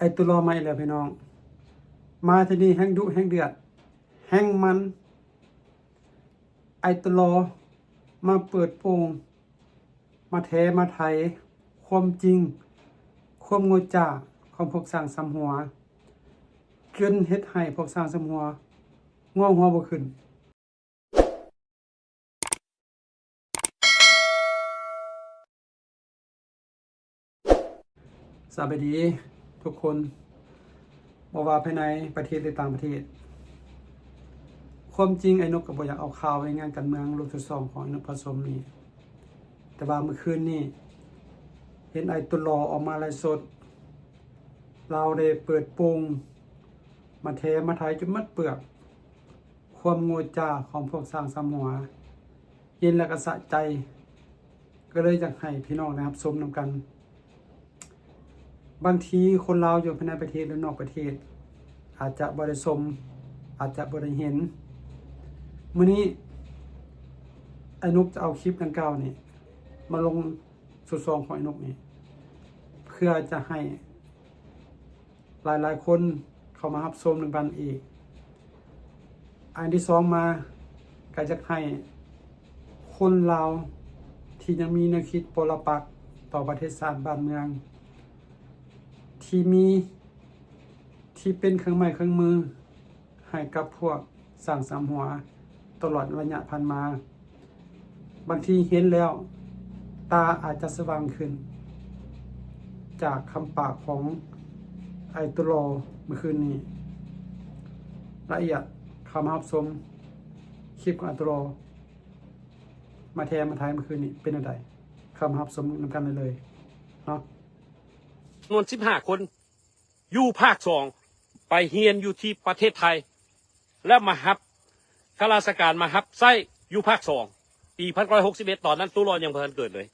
ไอตุลอมาอีกแล้วพี่น้องมาที่นี่แห้งดุแห้งเดือดแห้งมันไอตุลอมาเปิดโปงมาแท้มาไถความจริงความโง่จ่าของพวกสร้างสำหัวจนเฮ็ดให้พวกสร้างสำหัวง่วงหัวบ่ขึ้นสวัสดีทุกคนบ่ว่าภายในประเทศหรือต่างประเทศความจริงไอ้นกก็บ่อยากเอาข่าวในงานการเมืองลูกที่สองของไอ้นกผสมนี่แต่ว่าเมื่อคืนนี้เห็นไอ้ตุลอออกมาไลฟ์สดเราได้เปิดโปงมาแทมาไทยจนมัดเปลือกความโง่จ้าของพวกสร้างสำหัวเย็นและก็สะใจก็เลยอยากให้พี่น้องนะครับชมนำกันบางทีคนลาวอยู่ภายในประเทศหรือนอกประเทศอาจจะบ่ได้ชมอาจจะบ่ได้เห็นมื้อนี้ไอ้นกจะเอาคลิปดังกล่าวนี่มาลงสู่ซองของไอ้นกนี่เพื่อจะให้หลายๆคนเข้ามารับชมนำกันอีกอันที่สองมาก็จะให้คนลาวที่ยังมีแนวคิดปรปักษ์ต่อประเทศชาติบ้านเมืองที่เป็นเครื่องไม้เครื่องมือให้กับพวกสร้างสามหัวตลอดระยะผ่านมาบางทีเห็นแล้วตาอาจจะสว่างขึ้นจากคำปากของไอตุลอเมื่อคืนนี้ละเอียดคำรับชมคลิปของไอตุลอมาแทนมาท้ายเมื่อคืนนี้เป็นอะไรคำรับชมนำกันเลยเนาะจำนวน15 คนอยู่ภาค2ไปเฮียนอยู่ที่ประเทศไทยและมาฮับข้าราชการมาฮับไส้อยู่ภาค2ปี1961ตอนนั้นตุลอยังบ่ทันเกิดเลย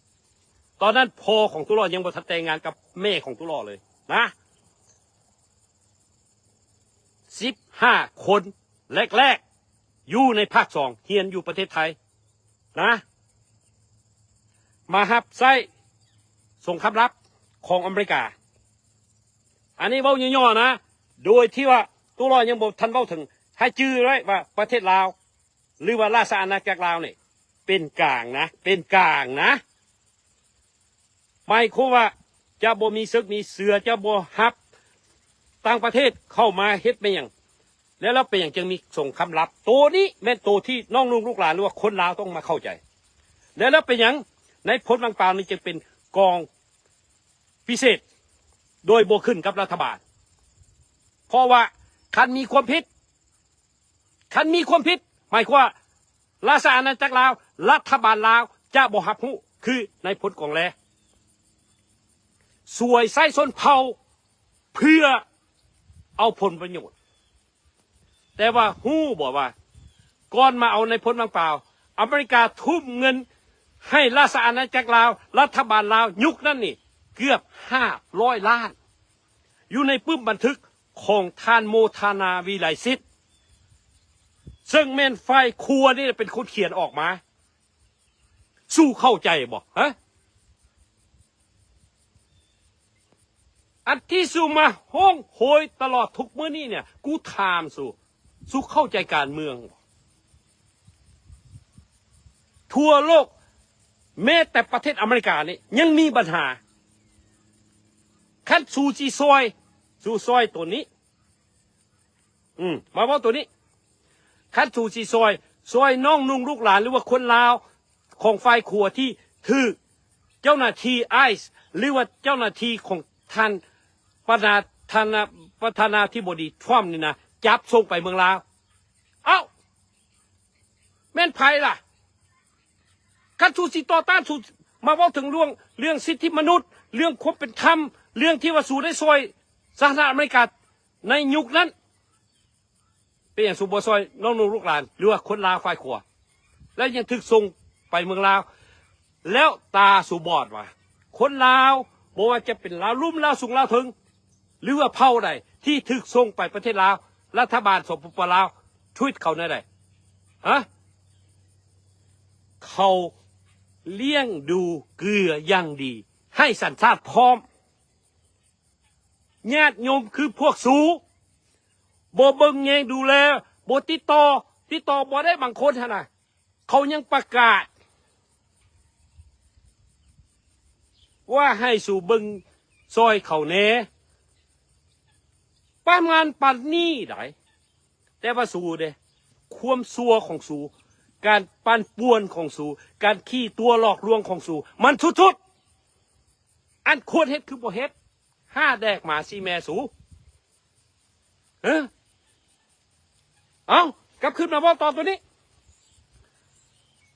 ตอนนั้นพ่อของตุลอยังบ่ทันแต่งงานกับแม่ของตุลอเลยนะ15 คนแรกอยู่ในภาค2เฮียนอยู่ประเทศไทยนะมาฮับไส้ส่งคำรับของอเมริกาอันนี้เว้าย่อๆนะโดยที่ว่าตุลอยังบ่ทันเว้าถึงให้จื้อไว้ว่าประเทศลาวหรือว่าราชอาณาจักรลาวนี่เป็นกลางนะเป็นกลางนะหมายความว่าจะบ่มีศึกมีเสือจะบ่ฮับต่างประเทศเข้ามาเฮ็ดไปหยังแล้วเป็นหยังจึงมีส่งคำลับตัวนี้แม่นตัวที่น้องลุงลูกหลานหรือว่าคนลาวต้องมาเข้าใจแล้วเป็นหยังในพลบางปางนี่จึงเป็นกองพิเศษโดยบ่ขึ้นกับรัฐบาลเพราะว่าคันมีความผิดหมายความว่าราชอาณาจักรลาวรัฐบาลลาวจะบ่รับรู้คือในพลกองแลสวยไส้ส้นเผาเพื่อเอาผลประโยชน์แต่ว่าฮู้บอกว่าก่อนมาเอาในพลบางเปล่าอเมริกาทุ่มเงินให้ราชอาณาจักรลาวรัฐบาลลาวยุคนั้นนี่เกือบ500 ล้านอยู่ในปึ้มบันทึกของท่านโมทนาวิไลซิตซึ่งแม่นไฟครัวนี่เป็นคนเขียนออกมาสู้เข้าใจบอกฮะอันที่สู้มาห้องโหยตลอดทุกมื้อนี้เนี่ยกูถามสู้เข้าใจการเมืองทั่วโลกแม้แต่ประเทศอเมริกานี่ยังมีปัญหาขั้นสู้จีซอยตัวนี้มาว่าตัวนี้ขั้นสู้จีซอยน้องนุ่งลูกหลานหรือว่าคนลาวของฝ่ายครัวที่ถือเจ้าหน้าที่ไอซ์หรือว่าเจ้าหน้าที่ของท่านประธานาธิบดีทรัมป์นี่นะจับส่งไปเมืองลาวเอ้าแม่นไพ่ล่ะขั้นสู้จีต่อต้านสู้มาว่าถึงเรื่องสิทธิมนุษย์เรื่องความเป็นธรรมเรื่องที่ว่าสู้ได้ซอยสหรัฐอเมริกาในยุคนั้นเป็นอย่างสูบซอยน้องนุ่งลูกหลานหรือว่าคนลาวฝ่ายขวาแล้วยังถึกส่งไปเมืองลาวแล้วตาสูบอดว่าคนลาวบอกว่าจะเป็นลาวลุ่มลาวสูงลาวถึงหรือว่าเผ่าใดที่ถึกส่งไปประเทศลาวรัฐบาลสปปลาวช่วยเขาในใดเขาเลี้ยงดูเกลืออย่างดีให้สัญชาติพร้อม ญาติโยมคือพวกสูบ่เบิ่งแยงดูแลบ่ติดต่อบ่ได้บางคนหั่นน่ะเขายังประกาศว่าให้สู่เบิ่งซอยเขาแหน่ประมาณปันนี้ได้แต่ว่าสู่เด้ความซัวของสู่การปั่นป่วนของสู่การขี้ตัวหลอกลวงของสู่มันทุดๆอันควรเฮ็ดคือบ่เฮ็ด5แดกหมา4แม่สู่เอากลับขึ้นมาว่าตอนตัวนี้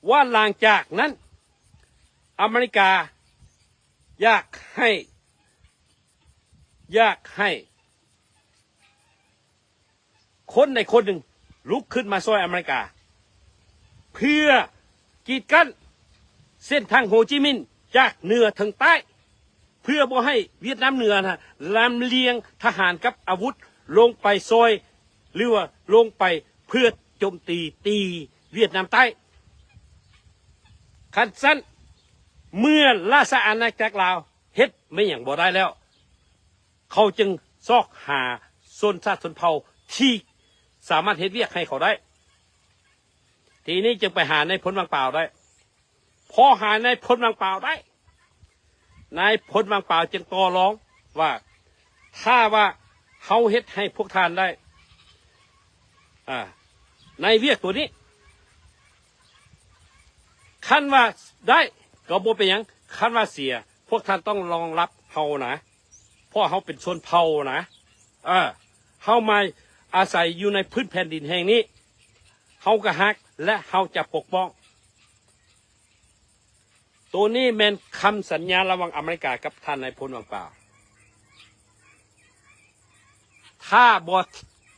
ว่าหลังจากนั้นอเมริกาอยากให้คนในคนหนึ่งลุกขึ้นมาซอยอเมริกาเพื่อกีดกันเส้นทางโฮจิมินห์จากเหนือถึงใต้เพื่อบ่ให้เวียดนามเหนือนะลำเลียงทหารกับอาวุธลงไปซอยหรือว่าลงไปเพื่อโจมตีเวียดนามใต้ขันสั้นเมื่อราชอาณาจักรลาวเฮ็ดไม่อย่างบ่ได้แล้วเขาจึงซอกหาชนชาติชนเผ่าที่สามารถเฮ็ดเวียกให้เขาได้ทีนี้จึงไปหาในพลวางเปล่าได้พอหาในพลวางเปล่าได้นายพลวางเปล่าจึงต่อรองว่าถ้าว่าเขาเฮ็ดให้พวกท่านได้ในเวียกตัวนี้คันว่าได้ก็บ่เป็นหยังคันว่าเสียพวกท่านต้องรองรับเฮานะเพราะเฮาเป็นชนเผ่านะเฮามาอาศัยอยู่ในพื้นแผ่นดินแห่งนี้เฮาก็ฮักและเฮาจะปกป้องตัวนี้แม่นคำสัญญาระหว่างอเมริกากับท่านนายพลวางเปล่าถ้าบ่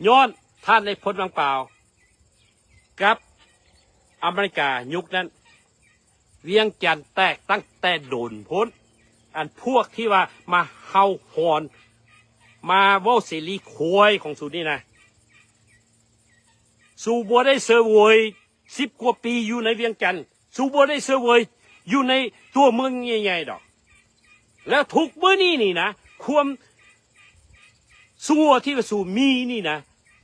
ย้อนท่านนายพลวางเปล่ากับอเมริกายุคนั้นเวียงจันทร์แตกตั้งแต่โดนพ้นอันพวกที่ว่ามาเฮาหอนมาเว้าเสรีควยของสูนี่นะสูบัวได้เซอร์เวย10 กว่าปีอยู่ในเวียงจันทร์สูบัวได้เซอร์เวยอยู่ในตัวเมืองใหญ่ๆดอกแล้วทุกเมื่อนี้นี่นะความสัวที่ว่าสูมีนี่นะ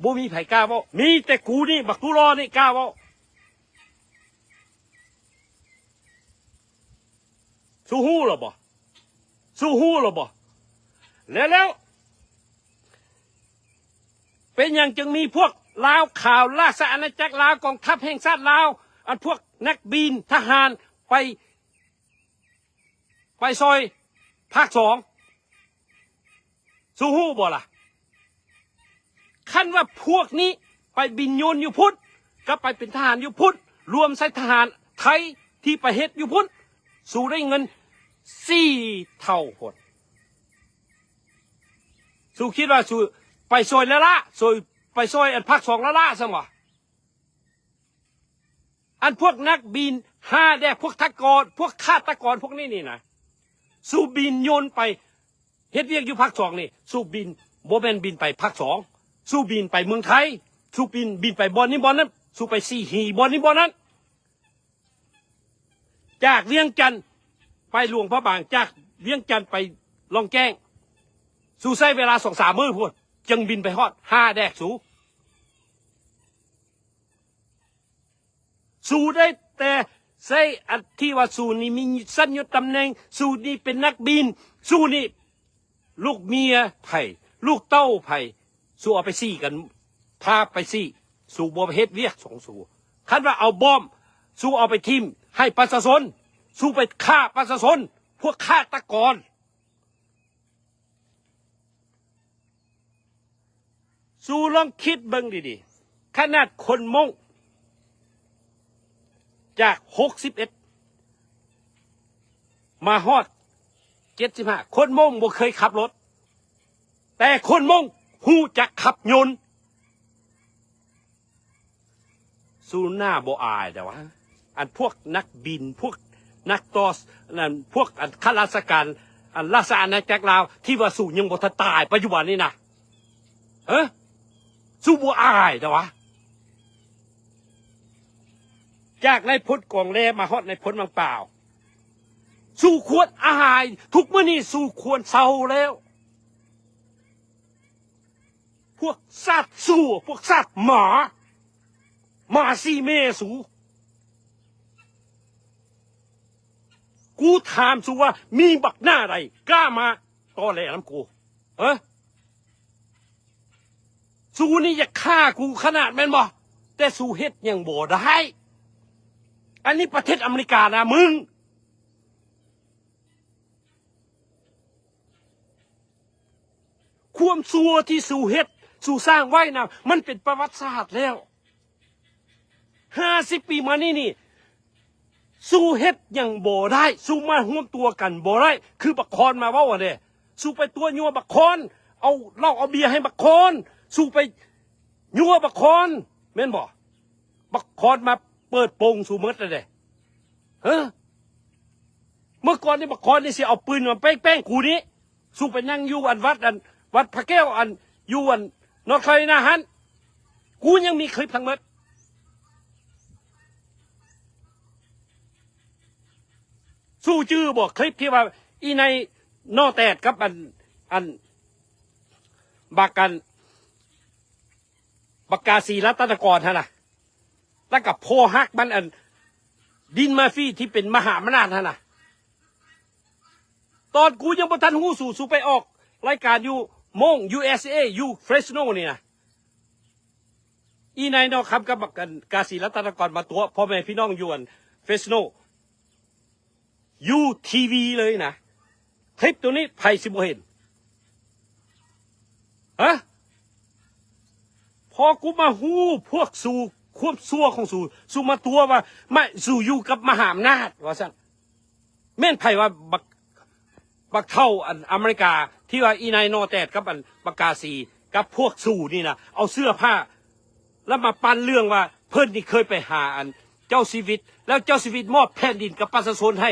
บ่มีไผกล้าเว้ามีแต่กูนี่บักตุรอนี่กล้าเว้าสู้ฮู้หรอบ่สู้ฮู้หรอบ่แล้วเป็นอย่างจึงมีพวกลาวข่าวราชอาณาจักรลาวกองทัพแห่งชาติลาวอันพวกนักบินทหารไปซอยภาค2สู้ฮู้บ่ล่ะคันว่าพวกนี้ไปบินโยนอยู่พุทธก็ไปเป็นทหารอยู่พุทธรวมใส่ทหารไทยที่ไปเฮ็ดอยู่พุทธสู้ได้เงิน4 เท่าหดสู้คิดว่าสู้ไปซอยละไปซอยอันภาค2ละซะบ่อันพวกนักบิน5แดกพวกทักกรพวกฆาตกรพวกนี้นี่นะสู้บินโยนไปเฮ็ดเวียกอยู่ภาค2นี่สู้บินบ่แม่นบินไปภาค2สู้บินไปเมืองไทยสู้บินไปบ่อนนี้บ่อนนั้นสู้ไปสี่หีบ่อนนี้บ่อนนั้นจากเวียงจันทร์ไปหลวงพระบางจากเวียงจันทร์ไปลองแจ้งสู้ใช้เวลา 2-3 มื้อพุ่นจึงบินไปฮอด5แดกสู้ได้แต่ใช้อันที่ว่าสู้นี่มีสัญญาตำแหน่งสู้นี่เป็นนักบินสู้นี่ลูกเมียไผ่ลูกเต้าไผ่สู้เอาไปซี่กันพาไปซี่สู้บ่เฮ็ดเวียกสองสู้คันว่าเอาบอมสู้เอาไปทิ่มให้ประชาชนสู้ไปฆ่าประชาชนพวกฆาตกรสู้ลองคิดเบิ่งดีๆขนาดคนมงจาก61มาฮอด75คนมงบ่เคยขับรถแต่คนมงฮู้จักขับยนต์สู้หน้าบ่อายแต่ว่าอันพวกนักบินพวกนักตอสนั่นพวกอันข้าราชการอันราชอาณาจักรลาวที่ว่าสู้ยังบ่ทันตายปัจจุบันนี้นะสู้บ่อายแต่ว่าจากในพลกองแลมาฮอดในพลบางเปล่าสู้ควรอายทุกมื้อนี้สู้ควรเศร้าแล้ว พวกสัตว์สู้พวกสัตว์หมาซีเมสูกูถามสูว่ามีบักหน้าใดกล้ามาตอแหลน้ำกูสูนี่อยากฆ่ากูขนาดแม่นบ่แต่สูเฮ็ดยังบ่ได้อันนี้ประเทศอเมริกานะมึงความซัวที่สูเฮ็ดสูสร้างไว้นะมันเป็นประวัติศาสตร์แล้ว50 ปีมานี่สู้เฮ็ดยังบ่ได้สู้มาร่วมตัวกันบ่ได้คือบักคอนมาเว้าว่าเด้สู้ไปตัวยัวบักคอนเอาเหล้าเอาเบียร์ให้บักคอนสู้ไปยัวบักคอนแม่นบ่บักคอนมาเปิดโปงสู้หมดแล้วเด้เมื่อก่อนนี่บักคอนนี่สิเอาปืนมาแป้งกูนี้สู้ไปนั่งอยู่วัดพระแก้วอยู่นอร์ทแคโรไลนาฮันกูยังมีคลิปทั้งหมดสู้จื้อบอกคลิปที่ว่าอีในนอแตดกับบักกาศีรัตนกรฮะนะแล้วกับพ่อฮักมันดินมาฟี่ที่เป็นมหาอำนาจฮะนะตอนกูยังบ่ทันหูสู่ไปออกรายการอยู่มง USA อยู่เฟรชโนนี่นะอีในนอคำกับบักกาศีรัตนกรมาตัวพ่อแม่พี่น้องอยู่เฟรชโนยูทีวีเลยนะคลิปตัวนี้ไผ่สิบเห็นพอกูมาหูพวกสู่ควบซัวของสู่มาตัวว่าไม่สู่อยู่กับมหาอำนาจว่าสั่นแม่นไผ่ว่าบักเท่าอเมริกาที่ว่าอีนายนอแตดกับบักกาซีกับพวกสู่นี่นะเอาเสื้อผ้าแล้วมาปั้นเรื่องว่าเพิ่นนี่เคยไปหาเจ้าชีวิตแล้วเจ้าชีวิตมอบแผ่นดินกับประชาชนให้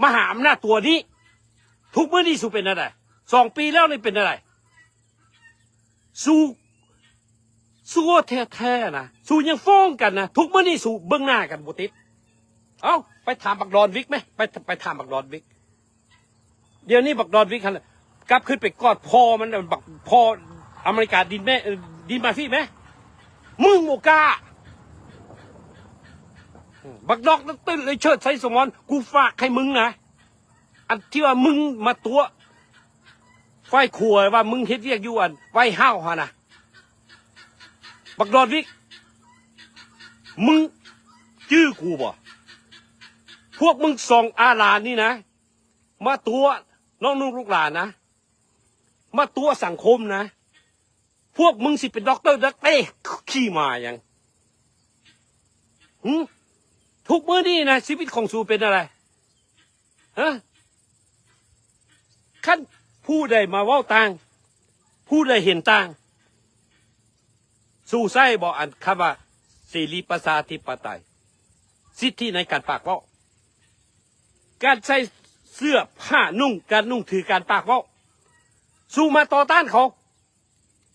มหาอำนาจตัวนี้ทุกเมื่อนี้สู่เป็นอะไร2 ปีแล้วนี่เป็นอะไรสู้แท้ๆนะสู้ยังฟ้องกันนะทุกเมื่อนี้สู้เบื้องหน้ากันบุติดเอาไปถามบักดอนวิกไหมไปถามบักดอนวิกเดี๋ยวนี้บักดอนวิกกลับขึ้นไปกอดพ่อมันบักพ่ออเมริกาดินมาฟี่ไหมมึงโมกาบักดอกตื่นเลยเชิดใส่สมอนกูฝากให้มึงนะอันที่ว่ามึงมาตัวไฟขัวว่ามึงเฮ็ดเรียกอยู่ไว้ห้าวฮะนะบักดอนวิกมึงชื่อกูบ่พวกมึงส่องอาลานนี่นะมาตัวน้องนุ่งลูกหลานนะมาตัวสังคมนะพวกมึงสิเป็นด็อกเตอร์ขี้มาอย่างทุกมื้อนี่นะชีวิตของสูเป็นอะไรขั้นผู้ใดมาเว้าต่างผู้ใดเห็นต่างสู่ไส้บอกคำว่าเสรีประชาธิปไตยสิทธิในการปากเว้าการใส่เสื้อผ้านุ่งการนุ่งถือการปากเว้าสู่มาต่อต้านเขา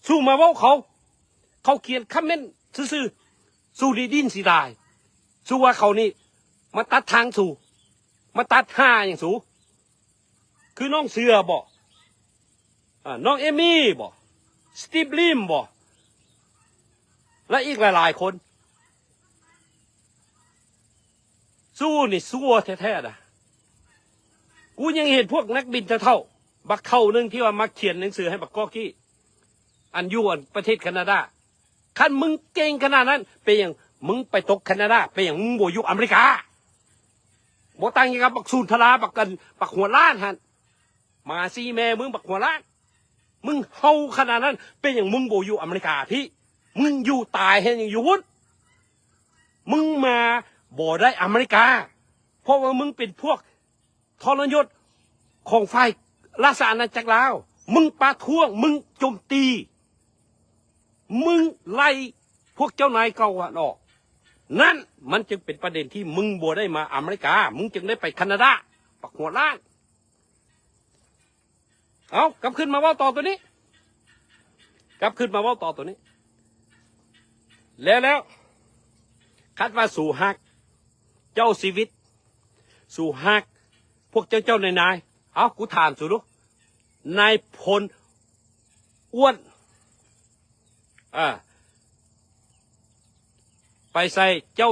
สู่มาเว้าเขาเขียนคอมเมนต์ซื่อๆสู่ดีดินสิได้สู้ว่าเขานี่มาตัดทางสู่มาตัดห้าอย่างสู่คือน้องเสือบอกน้องเอมี่บอกสตีฟลิมบอกและอีกหลายๆคนสู้นี่สู้แท้ๆนะกูยังเห็นพวกนักบินเท่าบักเท่านึงที่ว่ามาเขียนหนังสือให้บักกอกี้อยู่ประเทศแคนาดาคันมึงเก่งขนาดนั้นเป็นอย่างมึงไปตกแคนาดาไปอย่างมึงบ่อยู่อเมริกาบ่ต่างกับบักสูนทลาบักหัวล้านฮันมาซีแม่มึงบักหัวล้านมึงเฮาขนาดนั้นเป็นอย่างมึงบ่อยู่อเมริกาพี่มึงอยู่ตายให้ยังอยู่วุ้นมึงมาบ่ได้อเมริกาเพราะว่ามึงเป็นพวกทรยศของฝ่ายราชอาณาจักรลาวมึงประท้วงมึงโจมตีมึงไล่พวกเจ้านายเก่าออกนั่นมันจึงเป็นประเด็นที่มึงบ่ได้มาอเมริกามึงจึงได้ไปแคนาดาปักหัวล้านเอากลับขึ้นมาว่าต่อตัวนี้กลับขึ้นมาว่าต่อตัวนี้แล้วคัดว่าสู่ฮักเจ้าชีวิตสู่ฮักพวกเจ้านายเอากูถามสู่ลูกนายพลอ้วน ไปใส่เจ้า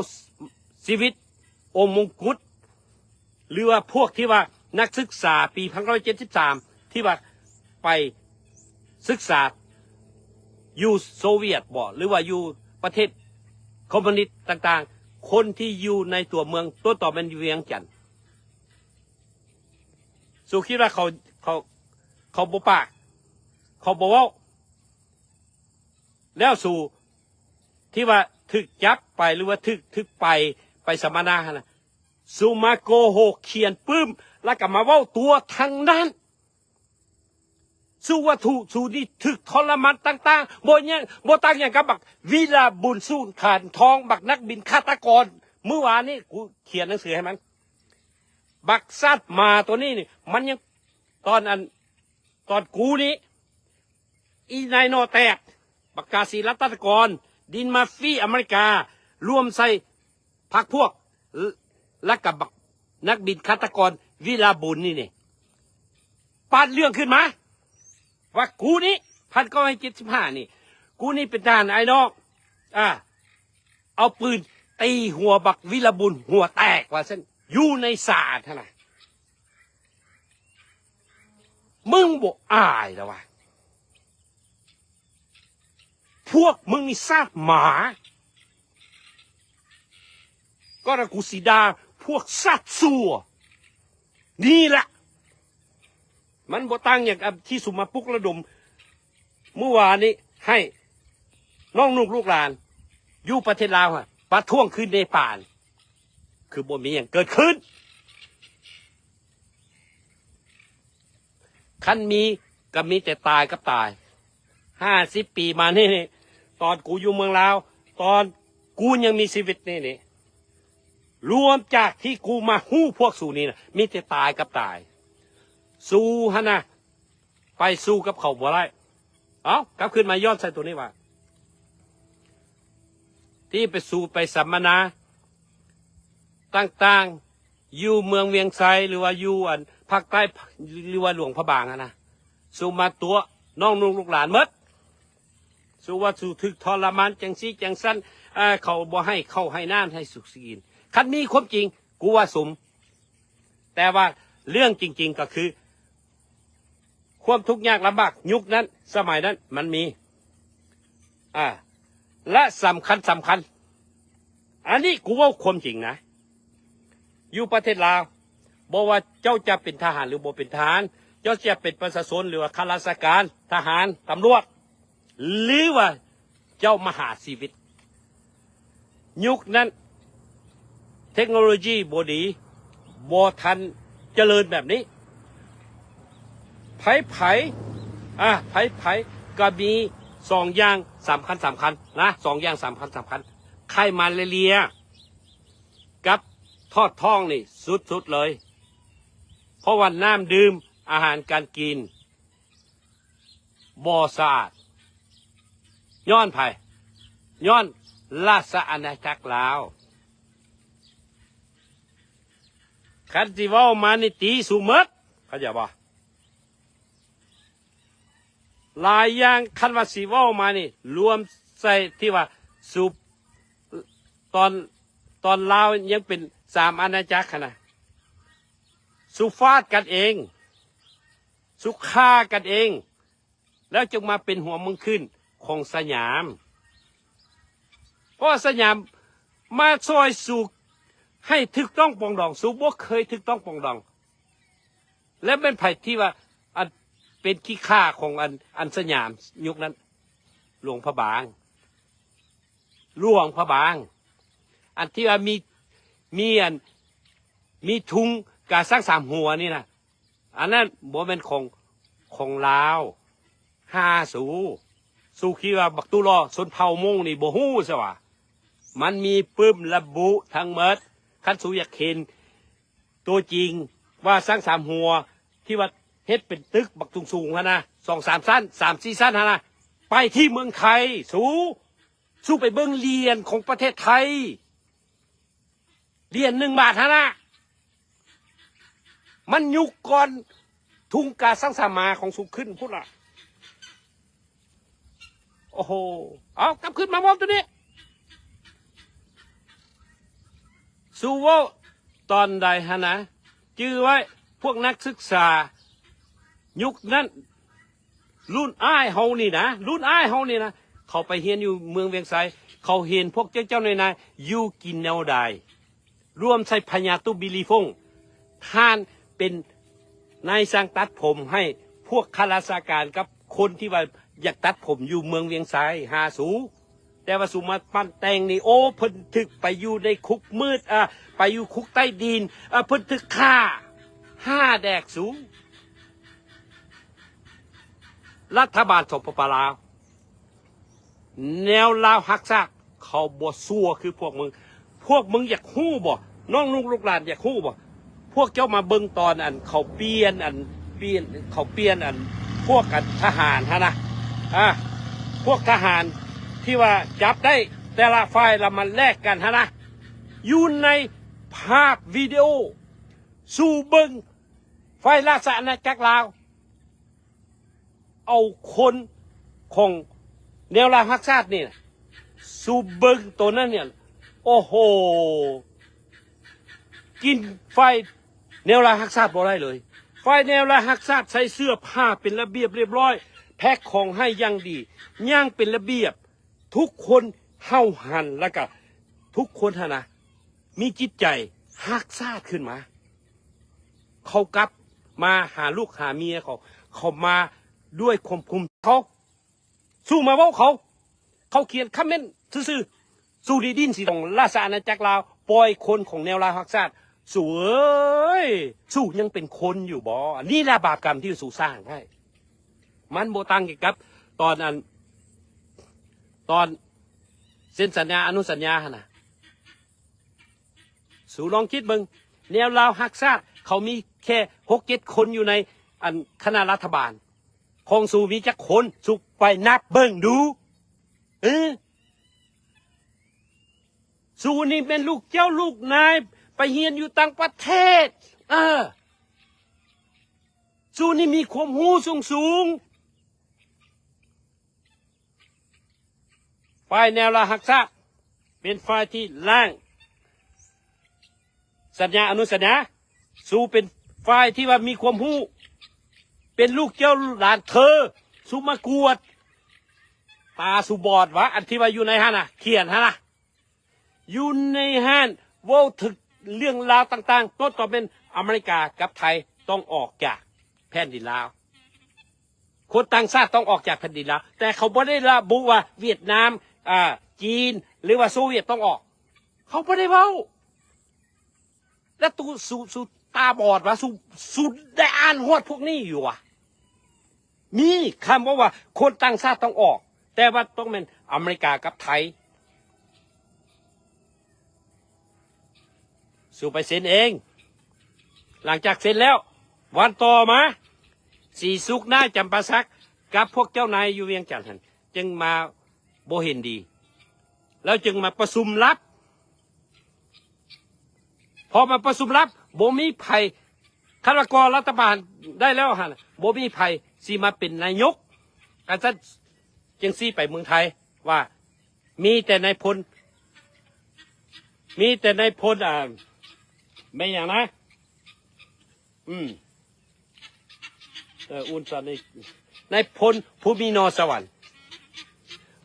ชีวิตองค์มงกุฎหรือว่าพวกที่ว่านักศึกษาปี1973ที่ว่าไปศึกษาอยู่โซเวียตบ่หรือว่าอยู่ประเทศคอมมิวนิสต์ต่างๆคนที่อยู่ในตัวเมืองตัวต่อเป็นเวียงจันทน์สู่คิดว่าเขาบ่ปากเขาบอกว่าแล้วสู่ที่ว่าถึกจับไปหรือว่าถึกไปสัมมนานะสู่มาโกหกเขียนปื้มแล้วก็มาเว้าตัวทางนั้นสู่วัตถุสู่นี่ถึกทรมานต่างๆบ่ต่างอย่างกับบักวิลาบุญสู้ขานทองบักนักบินฆาตกรเมื่อวานนี้กูเขียนหนังสือให้มันบักซัดมาตัวนี้นี่มันยังตอนกูนี้อีนายโนแตกบักกาศิรัตตกรดินมาฟีอเมริการวมใส่พรรคพวกและกับบักนักบินฆาตกรวิลาบุญนี่ปาดเรื่องขึ้นมาว่ากูนี้1975นี่กูนี่เป็นทหารไอ้น้องเอาปืนตีหัวบักวิลาบุญหัวแตกว่าเส้นอยู่ในศาลนะมึงบอกอายแล้ววะพวกมึงนี่ซากหมาก็ระกูสีดาพวกสัตว์สัวนี่แหละมันบ่ตั้งอย่างที่สุมาปุกระดมเมื่อวานนี้ให้น้องลูกหลานอยู่ประเทศลาวประท้วงขึ้นในป่านคือบ่มีอย่างเกิดขึ้นคันมีก็มีแต่ตายกับตาย50 ปีมานี่ตอนกูอยู่เมืองลาวตอนกูยังมีชีวิตนี่รวมจากที่กูมาหู้พวกสู่นี่นะมีแต่ตายกับตายสู้ฮะนะไปสู้กับเขาบ่ได้กลับขึ้นมาย้อนใส่ตัวนี้ว่าที่ไปสู้ไปสัมมนาต่างๆอยู่เมืองเวียงไซหรือว่าอยู่ภาคใต้หรือว่าหลวงพระบางนะสู้มาตัวน้องลูกหลานมดสู้ว่าสู้ถึกทรมานจังซี่จังสั้นเขาบ่ให้เข้าให้น้ำให้สุขกินคันนี้ความจริงกูว่าสมแต่ว่าเรื่องจริงๆก็คือความทุกข์ยากลำบากยุคนั้นสมัยนั้นมันมีและสำคัญอันนี้กูว่าความจริงนะอยู่ประเทศลาวบอกว่าเจ้าจะเป็นทหารหรือบ่เป็นทหารเจ้าจะเป็นประชาชนหรือว่าข้าราชการทหารตำรวจหรือว่าเจ้ามหาชีวิตยุคนั้นเทคโนโลยีบ่ดีบ่ทันเจริญแบบนี้ไผก็มี2 อย่างสำคัญนะ2 อย่างสำคัญไข้มาลาเรียกับทอดท้องนี่สุดเลย เพราะว่าน้ำดื่มอาหารการกินบ่สะอาดย้อนราชอาณาจักรลาวคันสิเว้ามานี่ตีสุหมดเข้าใจบ่หลายอย่างคันว่าสิเว้ามานี่รวมใส่ที่ว่าสุตอนลาวยังเป็น3 อาณาจักรนะสุฟาดกันเองสุฆ่ากันเองแล้วจึงมาเป็นหัวเมืองขึ้นของสยามเพราะสยามมาซอยสู่ให้ถูกต้องปองดองสู่บ่เคยถูกต้องปองดองและเป็นไผที่ว่าเป็นขี้ข้าของอันสยามยุคนั้นหลวงพระบางอันที่ว่ามีทุงกาสร้าง3 หัวนี่นะอันนั้นบ่เป็นของลาวสู่คิดว่าบักตุลอชนเผ่ามงนี่บ่ฮู้ซะว่ามันมีปึ้มระบุทั้งหมดคันสู่อยากเห็นตัวจริงว่าสร้าง3 หัวที่ว่าเฮ็ดเป็นตึกบักสูงๆนะ2-3 ชั้น3-4 ชั้นนะไปที่เมืองไทยสู่ไปเบิ่งเรียนของประเทศไทยเรียน1 บาทนะมันยุคก่อนทุงกาสร้างสามาของสุขขึ้นพูดล่ะ โอ้โหเอากลับขึ้นมามองตัวนี้สู้ว่าตอนใดฮะนะจื้อไว้พวกนักศึกษายุคนั้นรุ่นอ้ายเฮานี่นะรุ่นอ้ายเฮานี่นะเขาไปเรียนอยู่เมืองเวียงไสเขาเห็นพวกเจ้านายอยู่กินแนวใดรวมใส่พญาตุบิลีฟงท่านเป็นนายสร้างตัดผมให้พวกข้าราชการกับคนที่ว่าอยากตัดผมอยู่เมืองเวียงไสหาสูแต่ว่าสูมาปั้นแต่งนี่โอ้เพิ่นถึกไปอยู่ในคุกมืดไปอยู่คุกใต้ดินเพิ่นถึกฆ่า5 แดกสูรัฐบาลสปปลาวแนวลาวหักซากเขาบ่ซัวคือพวกมึงอยากฮู้บ่น้องลูกหลานอยากฮู้บ่พวกเจ้ามาเบิ่งตอนเขาเปลี่ยนพวกกันทหารฮะนะพวกทหารที่ว่าจับได้แต่ละฝ่ายละมันแลกกันฮะนะอยู่ในภาพวิดีโอสู่เบิ่งฝ่ายราชอาณาจักรลาวเอาคนของแนวลาวฮักชาตินี่สู่เบิ่งตัวนั้นเนี่ยโอ้โหกินไฟแนวลาวฮักชาติบ่ได้เลยไฟแนวลาวฮักชาติใส่เสื้อผ้าเป็นระเบียบเรียบร้อยแพ็คของให้อย่างดีย่างเป็นระเบียบทุกคนเฮาหันแล้วก็ทุกคนนะมีจิตใจฮักชาติขึ้นมาเขากลับมาหาลูกหาเมียเขามาด้วยความภูมิเขาสู้มาว่าเขาเขียนคอมเมนต์ซื่อๆสู้ดีดินสีของราชอาณาจักรลาวปล่อยคนของแนวลาวฮักชาติสู้เอ้ยสู้ยังเป็นคนอยู่บ่นี่แหละบาปกรรมที่สู้สร้างให้มันโบตังกับตอนเซ็นสัญญาอนุสัญญานะสู้ลองคิดมึงแนวลาวฮักชาติเขามีแค่6-7 คนอยู่ในคณะรัฐบาลของสู้มีจักคนสู้ไปนับเบิ่งดูสู้นี่เป็นลูกเจ้าลูกนายไปเรียนอยู่ต่างประเทศสู้นี่มีความรู้สูงฝ่ายแนวลาวฮักชาติเป็นฝ่ายที่ล่างสัญญาอนุสัญญาสู้เป็นฝ่ายที่ว่ามีความรู้เป็นลูกเจ้าหลานเธอสู้มากวดตาสู้บอดวะอันที่ว่าอยู่ในห้านเขียนนะอยู่ในห้านว่าถึงเรื่องราวต่างๆต้นต่อเป็นอเมริกากับไทยต้องออกจากแผ่นดินลาวคนต่างชาติต้องออกจากแผ่นดินลาวแต่เขาไม่ได้ระบุว่าเวียดนามจีนหรือว่าโซเวียตต้องออกเขาไม่ได้เว้าแล้วตูสูตาบอดวะสูได้อ่านฮอดพวกนี้อยู่มีคำว่าคนต่างชาติต้องออกแต่ว่าต้องเป็นอเมริกากับไทยสู่ไปเซ็นเองหลังจากเซ็นแล้ววันต่อมาสีสุกหน้าจำปาสักกับพวกเจ้านายอยู่เวียงจันทร์จึงมาโบเห็นดีแล้วจึงมาประชุมลับพอมาประชุมลับโบมีไผ่ข้าราชการรัฐบาลได้แล้วฮะโบมีไผ่สีมาเป็นนายกกันซะจึงซีไปเมืองไทยว่ามีแต่นายพลไม่อย่างนะอุนสันนายพลภูมินรสวรรค์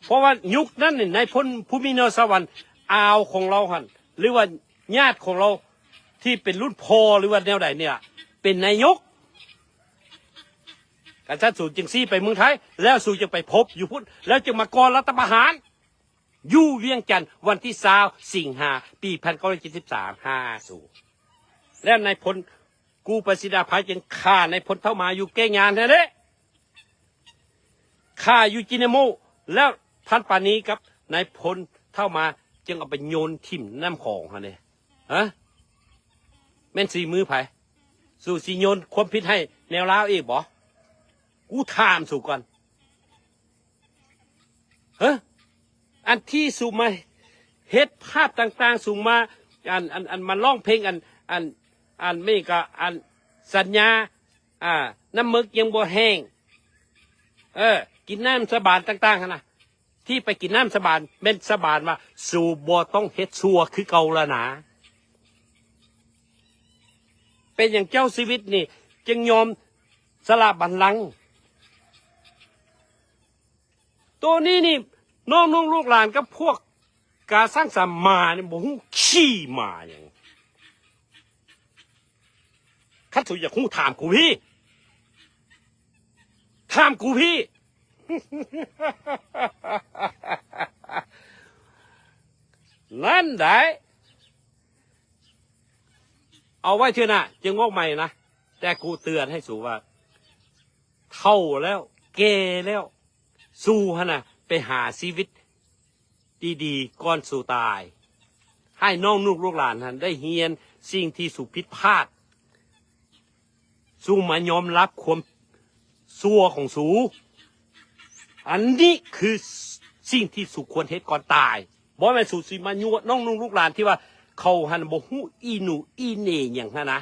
เพราะว่ายุคนั้นนายพลภูมินรสวรรค์อาวของเราหันหรือว่าญาติของเราที่เป็นรุ่นพ่อหรือว่าแนวใดเนี่ยเป็นนายกกันชัดสูตรจึงซี่ไปเมืองไทยแล้วสูจึงไปพบอยู่พุ่นแล้วจึงมาก่อรัฐประหารอยู่เวียงจันทร์วันที่20 สิงหาปี 1973แล้วนายพลกูประสิทธาภัยจึงฆ่านายพลเท่ามาอยู่แก้งานนั่นแหละฆ่าอยู่จินโมแล้วพันปานี้กับนายพลเท่ามาจึงเอาไปโยนทิ่มน้ำของเนี่ยแม่นสีมือไผ่สู่สีโยนความผิดให้แนวลาวเองบ่กูถามสู่ก่อนอันที่สู่มาเฮ็ดภาพต่างๆสู่มาอันมาร้องเพลงอันไม่ก็สัญญาน้ำมึกยังบ่แห้งกินน้ำสบานต่างๆนะ ที่ไปกินน้ำสาบานเป็นสาบานว่าสู่บ่ต้องเฮ็ดชั่วคือเก่าละนะเป็นอย่างเจ้าชีวิตนี่จึงยอมสละบัลลังก์ตัวนี้นี่น้องนุ่งลูกหลานกับพวกกาสร้างสามมาเนี่ยบ่ฮู้ขี้มาอย่างคัดสุอยากฮู้ถามกูพี่ถามกูพี่ นั่นได้เอาไว้เถอะนะจึงงอกใหม่นะแต่กูเตือนให้สู่ว่าเท่าแล้วแก่แล้วสู้ฮะนะไปหาชีวิตดีๆก่อนสู่ตายให้น้องนุ่งลูกหลานท่านได้เฮียนสิ่งที่สู่ผิดพลาดสู้มายอมรับความซัวของสูอันนี้คือสิ่งที่สู่ควรเฮ็ดก่อนตายบ่แม่นสู่สิมายั่วน้องนุ่งลูกหลานที่ว่าเขาหันบ่ฮู้อีหนูอีเหน่อย่างนั้นนะ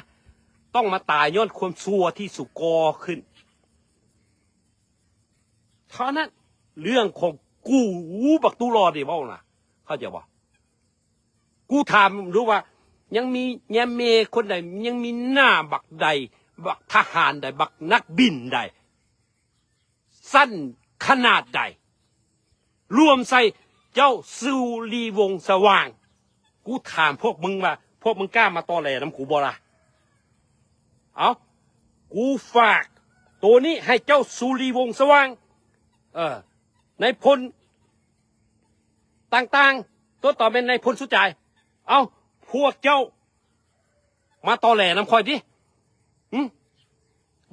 ต้องมาตายย้อนความซัวที่สู่ก่อขึ้นเท่านั้นเรื่องของกูบักตุลอดิเว้าน่ะเข้าใจบ่กูถามรู้ว่ายังมีแยมเมคนใดยังมีหน้าบักใดบักทหารใดบักนักบินใดสั้นขนาดใดรวมใส่เจ้าสุรีวงศ์สว่างกูถามพวกมึงว่าพวกมึงกล้ามาตอแหลน้ำกูบ่ล่ะเอากูฝากตัวนี้ให้เจ้าสุรีวงศ์สว่างในพลต่างๆตัวต่อเป็นในพลสุดใจเอาพวกเจ้ามาตอแหลน้ำคอยดิ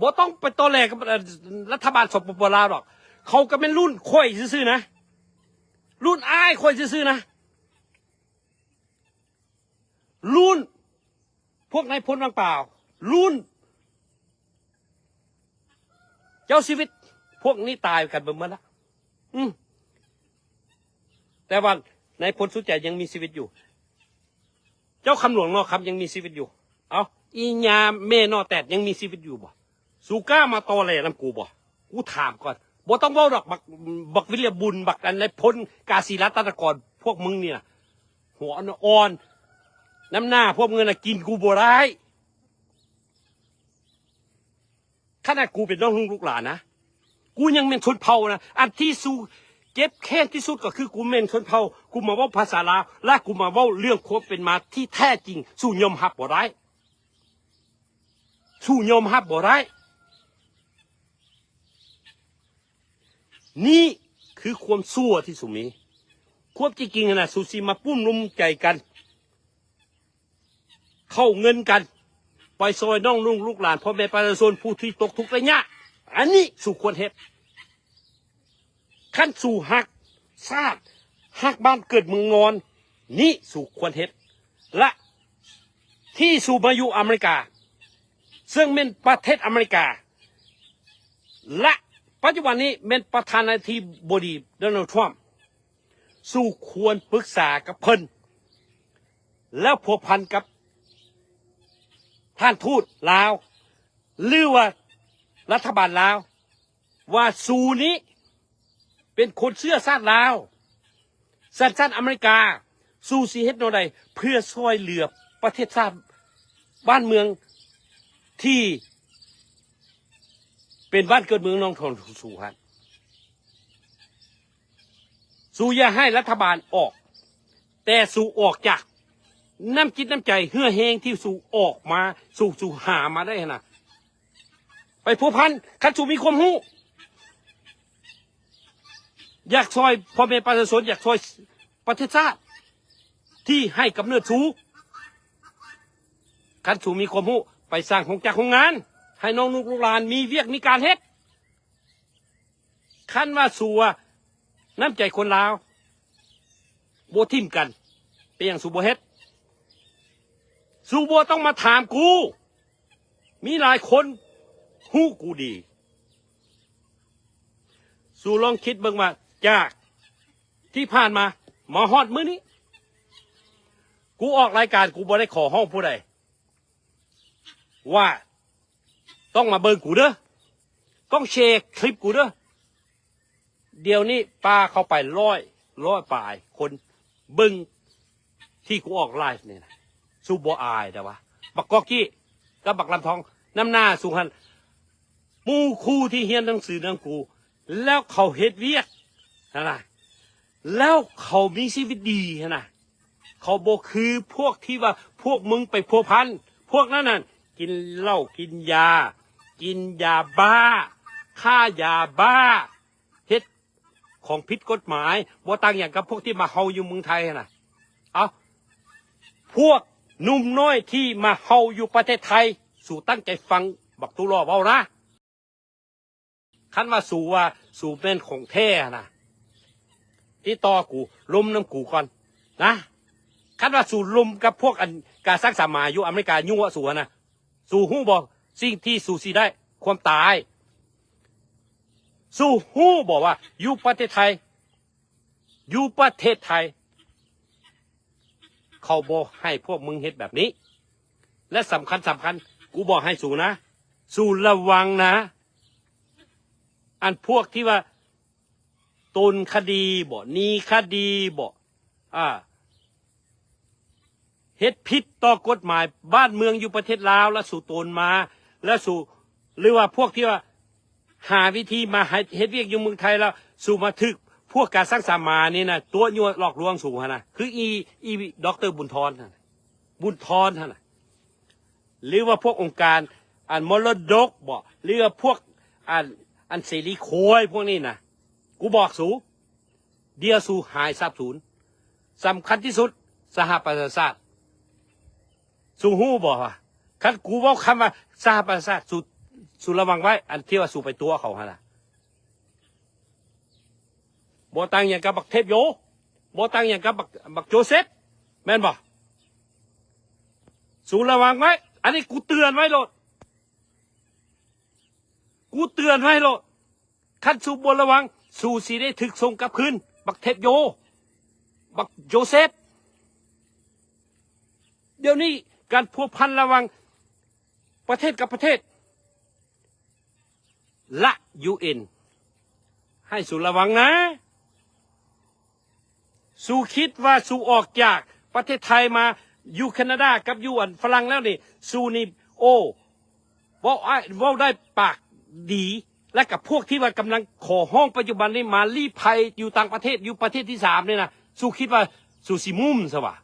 บ่ต้องไปตอแหลกับรัฐบาลสปปลาวหรอกเขาก็เป็นรุ่นค่อยซื่อๆนะรุ่นอ้ายค่อยซื่อๆนะรุ่นพวกนายพลว่างเปล่ารุ่นเจ้าชีวิตพวกนี้ตายกันไปหมดแล้วแต่ว่านายพลสุดใจยังมีชีวิตอยู่เจ้าคำหลวงนอคำยังมีชีวิตอยู่เอาอีญาเมนอแตดยังมีชีวิตอยู่บ่สูก้ามาตอแหลน้ำกูบ่กูถามก่อนบ่ต้องเว้าดอกบักวิเลียบุญบักอันนายพลกาศีรัตนกรพวกมึงเนี่ยหัวอ่อนน้ำหน้าพวกมึงน่ะกินกูบ่ได้ขนาดกูเป็นน้องลูกหลานนะกูยังเป็นชนเผ่านะอันที่สู้เจ็บแค้นที่สุดก็คือกูเป็นชนเผ่ากูมาเว้าภาษาลาวและกูมาเว้าเรื่องความเป็นมาที่แท้จริงสู้ยอมรับบ่ได้สู้ยอมรับบ่ได้นี่คือความชั่วที่สุมีความจริงๆนะสุสีมาปุ้มนุมใจกันเข้าเงินกันไปซอยน้องนุ่งลูกหลานพ่อแม่ประชาชนผู้ที่ตกทุกข์ได้ยากอันนี้สู่ควรเฮ็ดขั้นสู่หักซาดหักบ้านเกิดเมืองนอนนี่สู่ควรเฮ็ดและที่สู่มาอยู่อเมริกาซึ่งเป็นประเทศอเมริกาและปัจจุบันนี้เป็นประธานาธิบดีโดนัลด์ทรัมป์สู่ควรปรึกษากับเพิ่นแล้วพัวพันกับท่านทูตลาวหรือว่ารัฐบาลลาวว่าสู่นี้เป็นคนเชื้อชาติลาวสัญชาติอเมริกาสู่สิเฮ็ดแนวใดเพื่อช่วยเหลือประเทศชาติบ้านเมืองที่เป็นบ้านเกิดเมืองน้องทนสู่ฮะสู่อย่าให้รัฐบาลออกแต่สู่ออกจากน้ำจิตน้ำใจเหื่อแหงที่สู่ออกมาสู่หามาได้นะไปพัวพันคันสู่มีความหู้อยากซอยพ่อแม่ประชาชนอยากซอยประเทศชาติที่ให้กำเนิดสู่คันสู่มีความหู้ไปสร้างของจักรของงานให้น้องลูกหลานมีเวียกมีการเฮ็ดคันว่าสู่น้ำใจคนลาวโบทิมกันเป็นอย่างสู่โบเฮ็ดสู่โบต้องมาถามกูมีหลายคนฮู้กูดีสู่ลองคิดเบิ่งว่าจากที่ผ่านมาฮอดมื้อนี้กูออกรายการกูบ่ได้ขอห้องผู้ใดว่าต้องมาเบิ่งกูเด้อต้องแชร์คลิปกูเด้อ เดี๋ยวนี้ปลาเข้าไปร้อยปลายคนบึ้งที่กูออกไลฟ์เนี่ยนะสูบบ่อายแต่ว่าบักกอกกี้กับบักลำทองน้ำหน้าสูงหันหมู่คู่ที่เฮียนหนังสือนังกูแล้วเขาเฮ็ดเวียกนะแล้วเขามีชีวิตดีนะเขาบอกคือพวกที่ว่าพวกมึงไปพัวพันพวกนั้นน่ะกินเหล้ากินยาบ้าฆ่ายาบ้าเฮ็ดของผิดกฎหมายบ่ต่างอย่างกับพวกที่มาเฮาอยู่เมืองไทยนะเอาพวกหนุ่มน้อยที่มาเฮาอยู่ประเทศไทยสู่ตั้งใจฟังบักตุลอเว้านะคันว่าสู่เป็นของแท้นะที่ต่อกูล้มน้ำกูก่อนนะคันว่าสู่ลุมกับพวกอันการสร้างสามาอยู่อเมริกายั่วสู่นะสู่หู้บอกสิ่งที่สู่สิได้ความตายสู่หู้บอกว่าอยู่ประเทศไทยเขาบอกให้พวกมึงเฮ็ดแบบนี้และสำคัญกูบอกให้สู่นะสู่ระวังนะอันพวกที่ว่าตนคดีบ่นีคดีบ่เฮ็ดผิดต่อกฎหมายบ้านเมืองอยู่ประเทศลาวแล้วสู่ตนมาแล้วสู่หรือว่าพวกที่ว่าหาวิธีมาเฮ็ดเวียกอยู่เมืองไทยแล้วสู่มาทึกพวกการสร้างสามานี่นะตัวยั่วหลอกลวงสู่นะคืออีดร.บุญทรนะหรือว่าพวกองค์การอันมรดกบ่หรือว่าพวกอันเสรีโคยพวกนี้นะกูบอกสู่เดียวสู่หายทรัพย์สูญสำคัญที่สุดสหประชาชาติสู่หู้บอกว่าคันกูเว้าคำว่าสหประชาชาติสู่ระวังไว้อันที่ว่าสู่ไปตัวเขาฮะนะบ่ต่างอย่างกับบักเทพโยบ่ต่างอย่างกับบักโจเซฟแม่นบ่สู่ระวังไว้อันนี้กูเตือนไว้โลดคันสู่บ่ระวังสู่สิได้ถึกส่งกลับคืนบักเทพโยบักโจเซฟเดี๋ยวนี้การพัวพันระวังประเทศกับประเทศละUNให้สู่ระวังนะสู่คิดว่าสู่ออกจากประเทศไทยมาอยู่แคนาดากับอยู่ฝรั่งแล้วนี่สู่นี่โอ้ว่าได้ปากดีและกับพวกที่ว่ากำลังขอห้องปัจจุบันนี้มาลี้ภัยอยู่ต่างประเทศอยู่ประเทศที่3เนี่ยนะสู่คิดว่าสู่สิมุมซะวะ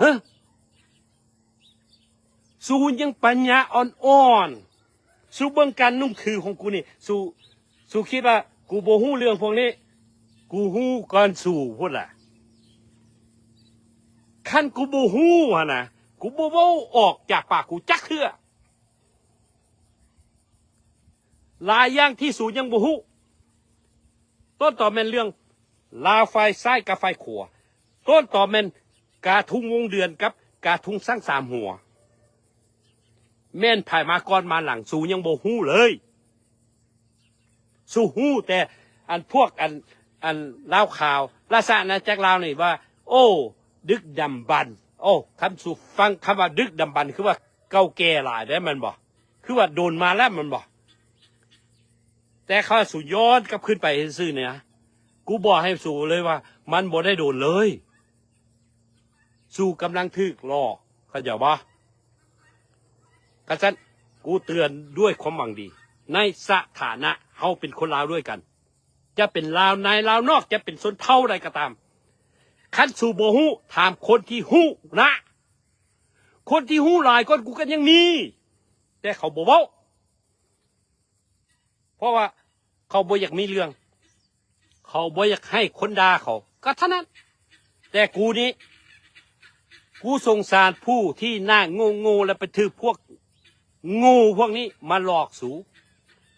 ฮะสู่ยังปัญญาอ่อนสู่เบื้องการนุ่มคือของกูนี่สู่คิดว่ากูโบหู้เรื่องพวกนี้กูหู้ก่อนสู่พูดล่ะขั้นกูโบหู้ฮะนะกูโบเว้าออกจากปากกูจักเทื่อหลายอย่างที่สู่ยังโบหู้ต้นต่อแม่นเรื่องลาวไฟซ้ายกับไฟขวาต้นต่อแม่นกาทุงวงเดือนกับกาทุงสร้าง3หัวแม่นภายมาก่อนมาหลังสู่ยังโบหู้เลยสู่หู้แต่อันพวกอันเล่าข่าวราชอาณาจักรลาวนี่ว่าโอ้ดึกดำบรรพ์โอ้คำสู่ฟังคำว่าดึกดำบรรพ์คือว่าเก่าแก่หลายได้มันบอกคือว่าโดนมาแล้วมันบอกแต่เขาสู่ย้อนกลับขึ้นไปซื่อเนี่ยกูบอกให้สู่เลยว่ามันบ่ได้โดนเลยสู่กำลังทึกรอเข้าใจบ่กระชั้นกูเตือนด้วยความหวังดีในสถานะเฮาเป็นคนลาวด้วยกันจะเป็นลาวในลาวนอกจะเป็นชนเผ่าใดก็ตามคันสู่บ่ฮู้ถามคนที่ฮู้นะคนที่ฮู้หลายคนกูกันยังมีแต่เขาบ่เว้าเพราะว่าเขาบ่อยากมีเรื่องเขาบ่อยากให้คนด่าเขาก็เท่านั้นแต่กูนี้กูสงสารผู้ที่หน้าโง่และไปถือพวกงูพวกนี้มาหลอกสู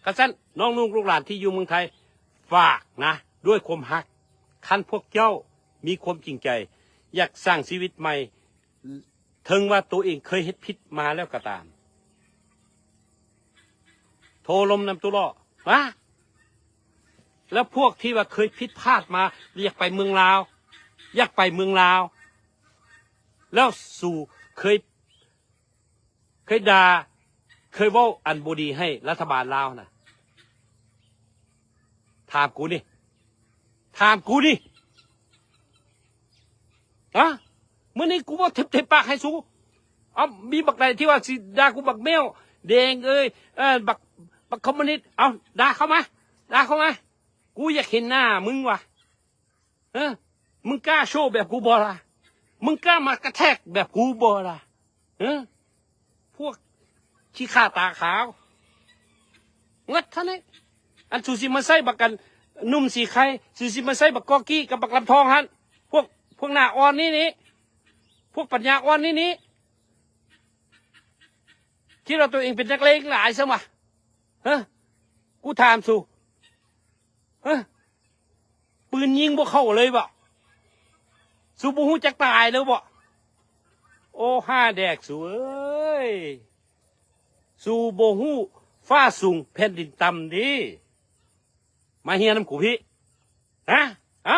กระชั้นน้องนุ่งลูกหลานที่อยู่เมืองไทยฝากนะด้วยความฮักคันพวกเจ้ามีความจริงใจอยากสร้างชีวิตใหม่ถึงว่าตัวเองเคยเฮ็ดผิดมาแล้วก็ตามโทรลมนำตัวล่อแล้วพวกที่ว่าเคยผิดพลาดมาอยากไปเมืองลาวแล้วสู่เคยด่าเคยเว้าอันบ่ดีให้รัฐบาลลาวนะ ถามกูนี่ถามกูนี่อะเมื่อนี้กูว่าเทปากให้สู้เอามีบักใดที่ว่าสิด่ากูบักแมวแดงบักคอมมิวนิสต์เอาด่าเข้ามากูอยากเห็นหน้ามึงว่ะมึงกล้าโชว์แบบกูบ่ล่ะมึงกล้ามากระแทกแบบกูบ่ล่ะพวกขี้ข้าตาขาวงัดท่านนี่อันสูสิมาใส่บักกันนุ่มสีไข่สูสิมาใส่บักกอกี้กับบักลำทองฮันพวกหน้าอ่อนนี่พวกปัญญาอ่อนนี่คิดว่าตัวเองเป็นนักเลงหลายซะมากูถามสู่ปืนยิงพวกเข้าเลยบ่สูบูฮูจักตายแล้วบ่โอ้ห้าแดกสูเอ้ยสูโบฮูฟ้าสูงแผ่นดินต่ำดีมาเฮียน้ำกูพี่เอ้า